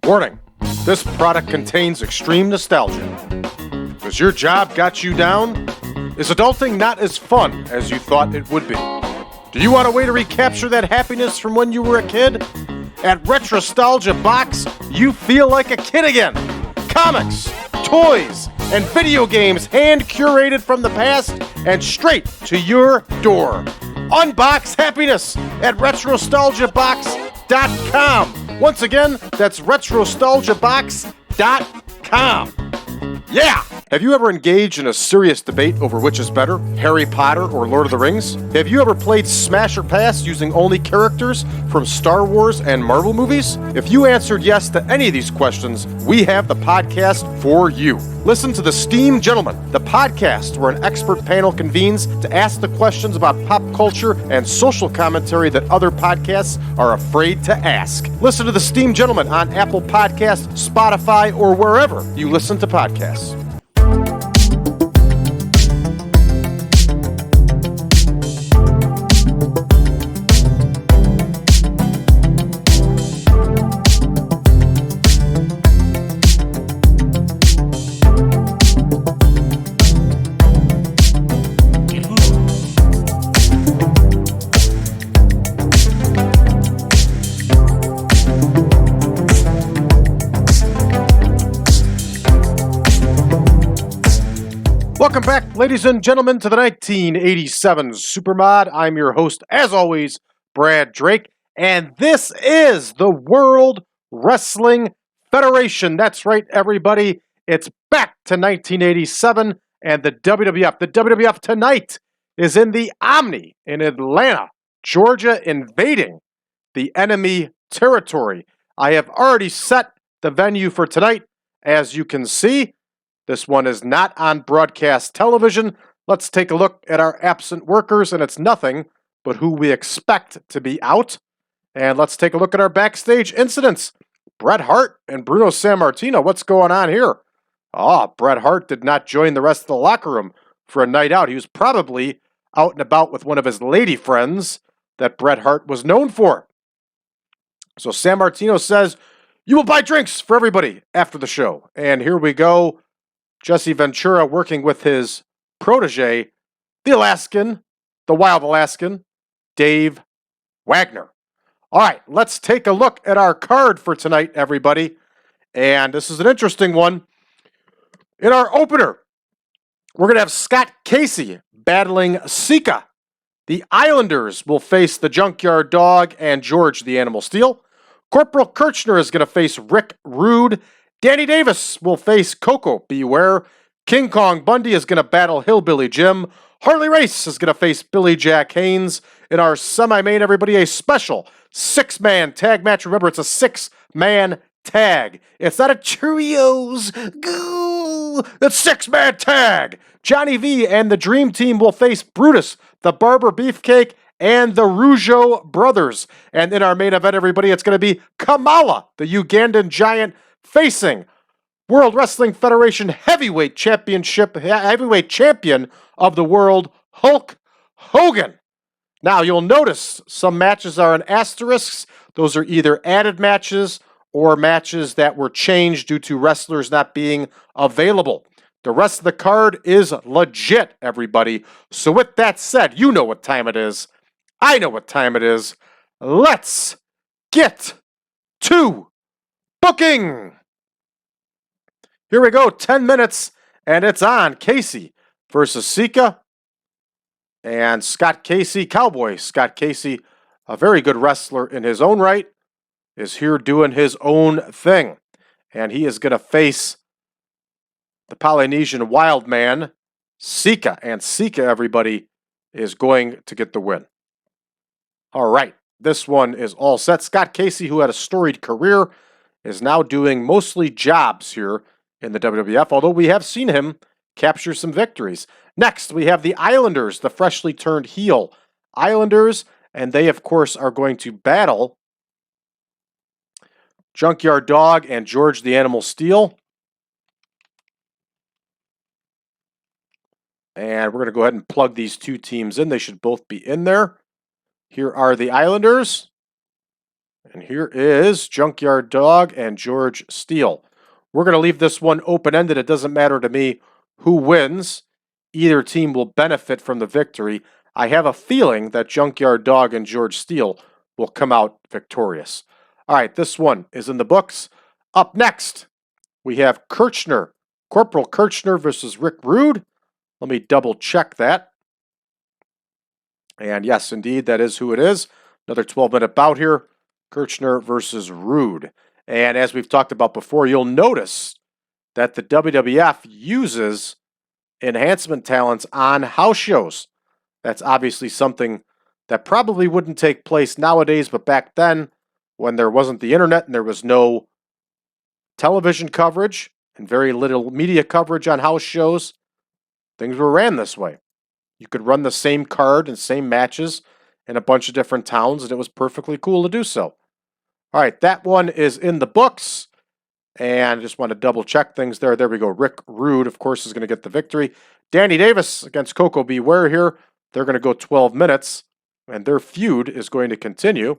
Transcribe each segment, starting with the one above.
Warning, this product contains extreme nostalgia. Does your job got you down? Is adulting not as fun as you thought it would be? Do you want a way to recapture that happiness from when you were a kid? At Retrostalgia Box, you feel like a kid again. Comics, toys, and video games hand-curated from the past and straight to your door. Unbox happiness at retrostalgiabox.com. Once again, that's retrostalgiabox.com. Yeah! Have you ever engaged in a serious debate over which is better, Harry Potter or Lord of the Rings? Have you ever played Smash or Pass using only characters from Star Wars and Marvel movies? If you answered yes to any of these questions, we have the podcast for you. Listen to The Steam Gentleman, the podcast where an expert panel convenes to ask the questions about pop culture and social commentary that other podcasts are afraid to ask. Listen to The Steam Gentleman on Apple Podcasts, Spotify, or wherever you listen to podcasts. Welcome back, ladies and gentlemen, to the 1987 Supermod. I'm your host, as always, Brad Drake, and this is the World Wrestling Federation. That's right, everybody. It's back to 1987 and the WWF. The WWF tonight is in the OMNI in Atlanta, Georgia, invading the enemy territory. I have already set the venue for tonight, as you can see. This one is not on broadcast television. Let's take a look at our absent workers, and it's nothing but who we expect to be out. And let's take a look at our backstage incidents. Bret Hart and Bruno Sammartino, what's going on here? Bret Hart did not join the rest of the locker room for a night out. He was probably out and about with one of his lady friends that Bret Hart was known for. So Sammartino says, "You will buy drinks for everybody after the show." And here we go. Jesse Ventura working with his protege, the Alaskan, the Wild Alaskan, Dave Wagner. All right, let's take a look at our card for tonight, everybody. And this is an interesting one. In our opener, we're going to have Scott Casey battling Sika. The Islanders will face the Junkyard Dog and George the Animal Steele. Corporal Kirchner is going to face Rick Rude. Danny Davis will face Koko, Beware. King Kong Bundy is going to battle Hillbilly Jim. Harley Race is going to face Billy Jack Haynes. In our semi-main, everybody, a special six-man tag match. Remember, it's a six-man tag. It's not a Cheerios. Goo! It's six-man tag. Johnny V and the Dream Team will face Brutus, the Barber Beefcake, and the Rougeau brothers. And in our main event, everybody, it's going to be Kamala, the Ugandan giant, facing World Wrestling Federation heavyweight champion of the world, Hulk Hogan. Now, you'll notice some matches are in asterisks. Those are either added matches or matches that were changed due to wrestlers not being available. The rest of the card is legit, everybody. So with that said, you know what time it is. I know what time it is. Let's get to booking. Here we go, 10 minutes, and it's on. Casey versus Sika. And Scott Casey, Cowboy Scott Casey, a very good wrestler in his own right, is here doing his own thing. And he is going to face the Polynesian wild man, Sika. And Sika, everybody, is going to get the win. All right, this one is all set. Scott Casey, who had a storied career, is now doing mostly jobs here in the WWF, although we have seen him capture some victories. Next, we have the Islanders, the freshly turned heel Islanders, and they, of course, are going to battle Junkyard Dog and George the Animal Steele. And we're going to go ahead and plug these two teams in. They should both be in there. Here are the Islanders. And And here is Junkyard Dog and George Steele. We're going to leave this one open-ended. It doesn't matter to me who wins. Either team will benefit from the victory. I have a feeling that Junkyard Dog and George Steele will come out victorious. All right, this one is in the books. Up next, we have Kirchner, Corporal Kirchner versus Rick Rude. Let me double check that. And yes, indeed, that is who it is. Another 12-minute bout here. Kirchner versus Rude. And as we've talked about before, you'll notice that the WWF uses enhancement talents on house shows. That's obviously something that probably wouldn't take place nowadays, but back then, when there wasn't the internet and there was no television coverage and very little media coverage on house shows, things were ran this way. You could run the same card and same matches in a bunch of different towns, and it was perfectly cool to do so. All right, that one is in the books. And I just want to double check things there. There we go. Rick Rude, of course, is going to get the victory. Danny Davis against Koko Ware here. They're going to go 12 minutes, and their feud is going to continue.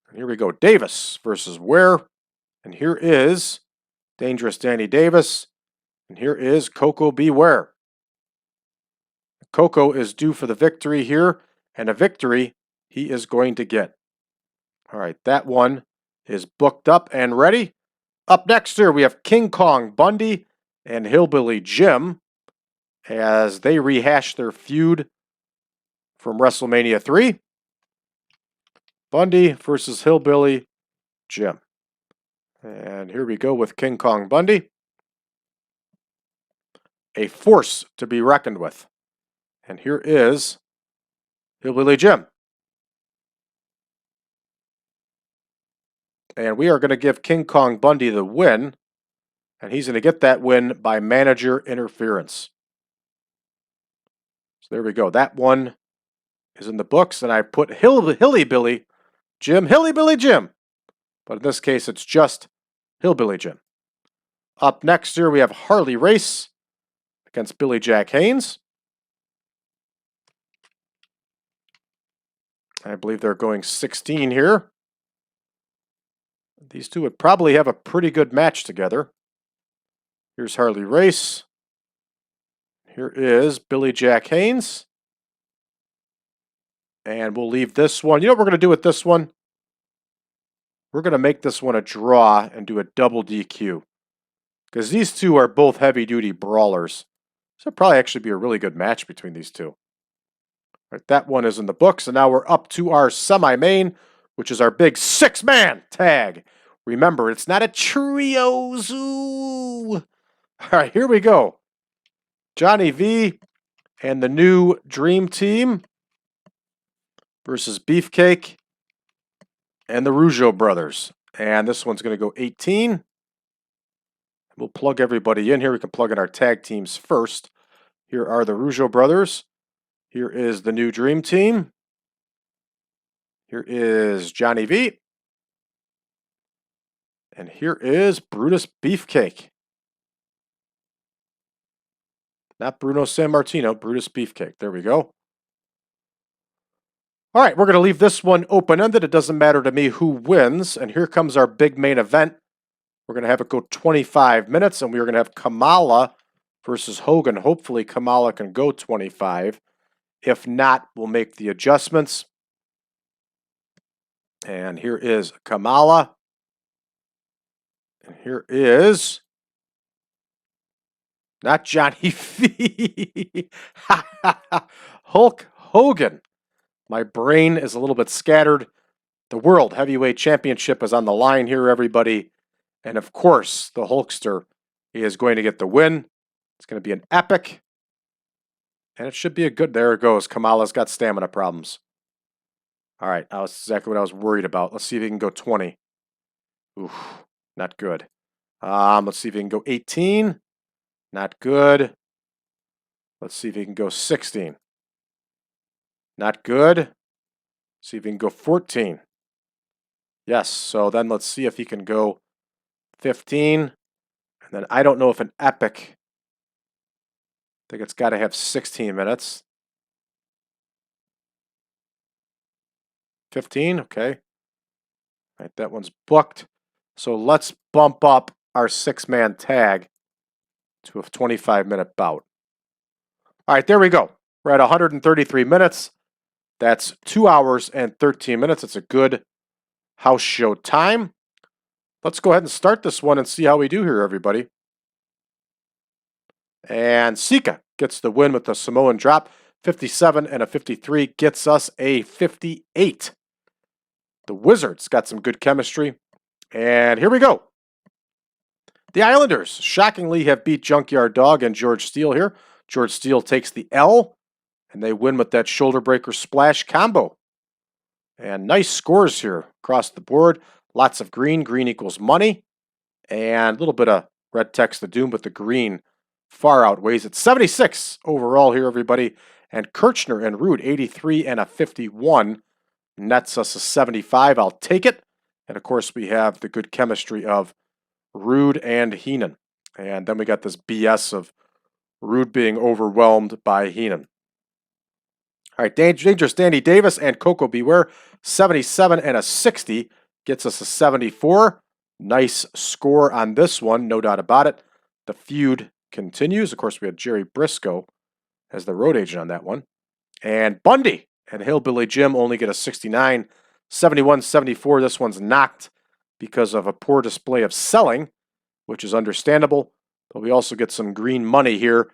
And here we go. Davis versus Ware. And here is Dangerous Danny Davis. And here is Koko Ware. Koko is due for the victory here, and a victory he is going to get. All right, that one is booked up and ready. Up next here, we have King Kong Bundy and Hillbilly Jim as they rehash their feud from WrestleMania 3. Bundy versus Hillbilly Jim. And here we go with King Kong Bundy. A force to be reckoned with. And here is Hillbilly Jim. And we are going to give King Kong Bundy the win. And he's going to get that win by manager interference. So there we go. That one is in the books. And I put Hillbilly Jim. But in this case, it's just Hillbilly Jim. Up next here, we have Harley Race against Billy Jack Haynes. I believe they're going 16 here. These two would probably have a pretty good match together. Here's Harley Race. Here is Billy Jack Haynes. And we'll leave this one. You know what we're going to do with this one? We're going to make this one a draw and do a double DQ. Because these two are both heavy-duty brawlers. So it'll probably actually be a really good match between these two. All right, that one is in the books. And now we're up to our semi-main, which is our big 6-man tag. Remember, it's not a trio zoo. All right, here we go. Johnny V and the new Dream Team versus Beefcake and the Rougeau brothers. And this one's going to go 18. We'll plug everybody in here. We can plug in our tag teams first. Here are the Rougeau brothers. Here is the new Dream Team. Here is Johnny V. And here is Brutus Beefcake. Not Bruno Sammartino, Brutus Beefcake. There we go. All right, we're going to leave this one open-ended. It doesn't matter to me who wins. And here comes our big main event. We're going to have it go 25 minutes, and we're going to have Kamala versus Hogan. Hopefully, Kamala can go 25. If not, we'll make the adjustments. And here is Kamala. And here is not Johnny V. Hulk Hogan. My brain is a little bit scattered. The World Heavyweight Championship is on the line here, everybody. And of course, the Hulkster is going to get the win. It's going to be an epic. And it should be a good... There it goes. Kamala's got stamina problems. All right, that was exactly what I was worried about. Let's see if he can go 20. Oof, not good. Let's see if he can go 18. Not good. Let's see if he can go 16. Not good. See if he can go 14. Yes, so then let's see if he can go 15. And then I don't know if an epic... I think it's got to have 16 minutes. 15, okay. All right, that one's booked. So let's bump up our 6-man tag to a 25-minute bout. All right, there we go. We're at 133 minutes. That's 2 hours and 13 minutes. It's a good house show time. Let's go ahead and start this one and see how we do here, everybody. And Sika gets the win with the Samoan drop. 57 and a 53 gets us a 58. The Wizards got some good chemistry. And here we go. The Islanders shockingly have beat Junkyard Dog and George Steele here. George Steele takes the L, and they win with that shoulder breaker splash combo. And nice scores here across the board. Lots of green. Green equals money. And a little bit of red text of doom, but the green far outweighs it. 76 overall here, everybody. And Kirchner and Rude, 83 and a 51. Nets us a 75. I'll take it. And of course, we have the good chemistry of Rude and Heenan. And then we got this BS of Rude being overwhelmed by Heenan. All right, Dangerous Danny Davis and Koko Beware, 77 and a 60. Gets us a 74. Nice score on this one, no doubt about it. The feud continues. Of course, we had Jerry Briscoe as the road agent on that one. And Bundy and Hillbilly Jim only get a 69. 71-74, this one's knocked because of a poor display of selling, which is understandable. But we also get some green money here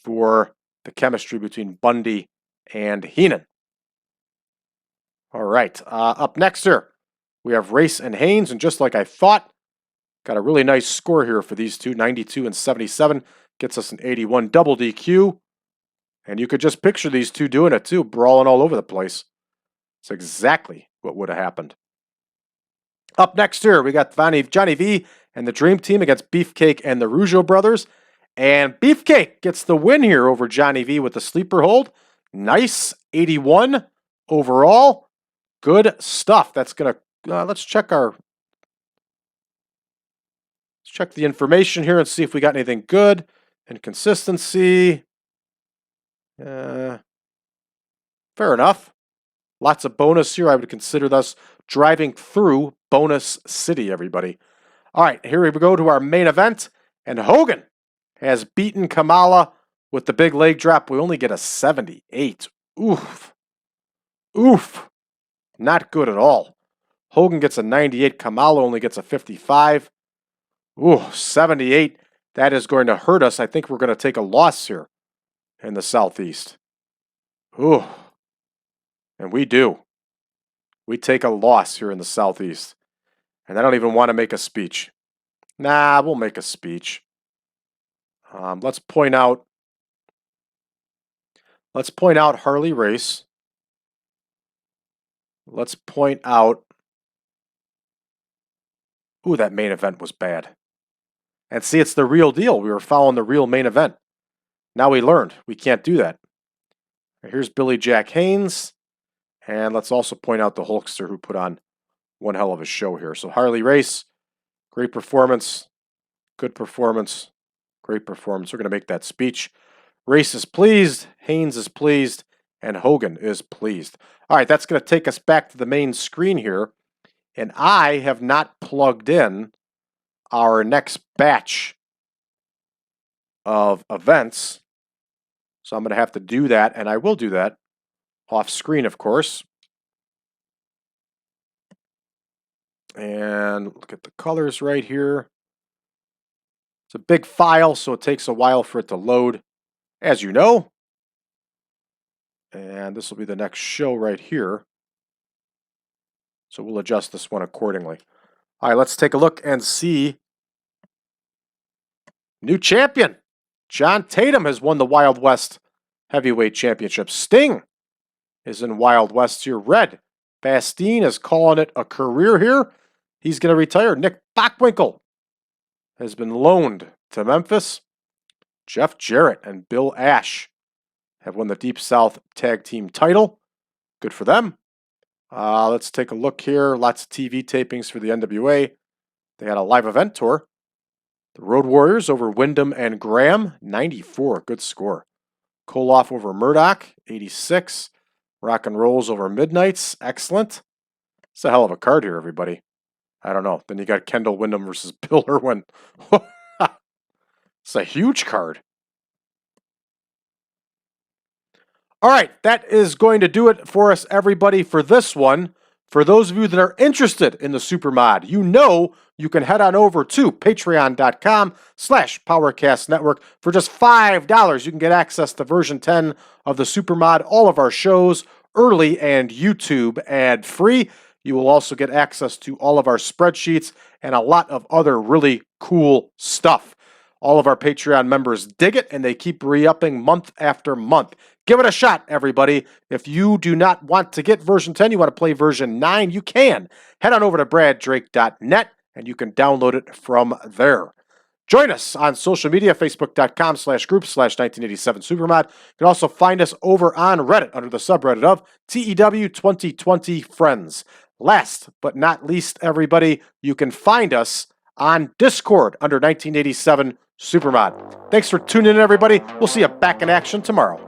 for the chemistry between Bundy and Heenan. All right, up next here, we have Race and Haynes, and just like I thought, got a really nice score here for these two, 92 and 77, gets us an 81 double DQ, and you could just picture these two doing it too, brawling all over the place. It's exactly what would have happened. Up next here, we got Johnny V and the Dream Team against Beefcake and the Rougeau brothers, and Beefcake gets the win here over Johnny V with the sleeper hold. Nice, 81 overall. Good stuff. That's going to, let's check the information here and see if we got anything good. And consistency. Fair enough. Lots of bonus here. I would consider this driving through bonus city, everybody. All right, here we go to our main event. And Hogan has beaten Kamala with the big leg drop. We only get a 78. Oof. Oof. Not good at all. Hogan gets a 98. Kamala only gets a 55. Ooh, 78. That is going to hurt us. I think we're going to take a loss here in the Southeast. Ooh. And we do. We take a loss here in the Southeast. And I don't even want to make a speech. Nah, we'll make a speech. Let's point out Harley Race. Let's point out, ooh, that main event was bad. And see, it's the real deal. We were following the real main event. Now we learned we can't do that. Here's Billy Jack Haynes. And let's also point out the Hulkster who put on one hell of a show here. So Harley Race, great performance, good performance, great performance. We're going to make that speech. Race is pleased, Haynes is pleased, and Hogan is pleased. All right, that's going to take us back to the main screen here. And I have not plugged in our next batch of events. So I'm going to have to do that, and I will do that off screen, of course. And look at the colors right here. It's a big file, so it takes a while for it to load, as you know. And this will be the next show right here. So we'll adjust this one accordingly. All right, let's take a look and see. New champion. John Tatum has won the Wild West Heavyweight Championship. Sting is in Wild West here. Red Bastien is calling it a career here. He's going to retire. Nick Bockwinkel has been loaned to Memphis. Jeff Jarrett and Bill Ash have won the Deep South Tag Team title. Good for them. Let's take a look here. Lots of TV tapings for the NWA. They had a live event tour. The Road Warriors over Wyndham and Graham, 94. Good score. Koloff over Murdoch, 86. Rock and Rolls over Midnights, excellent. It's a hell of a card here, everybody. I don't know. Then you got Kendall Windham versus Bill Irwin. It's a huge card. All right, that is going to do it for us, everybody, for this one. For those of you that are interested in the Supermod, you know you can head on over to patreon.com/PowerCast Network. For just $5, you can get access to version 10 of the Supermod, all of our shows, early and YouTube ad-free. You will also get access to all of our spreadsheets and a lot of other really cool stuff. All of our Patreon members dig it, and they keep re-upping month after month. Give it a shot, everybody. If you do not want to get version 10, you want to play version 9, you can. Head on over to braddrake.net, and you can download it from there. Join us on social media, facebook.com/group/1987supermod. You can also find us over on Reddit under the subreddit of TEW 2020 Friends. Last but not least, everybody, you can find us on Discord under 1987 Supermod. Thanks for tuning in, everybody. We'll see you back in action tomorrow.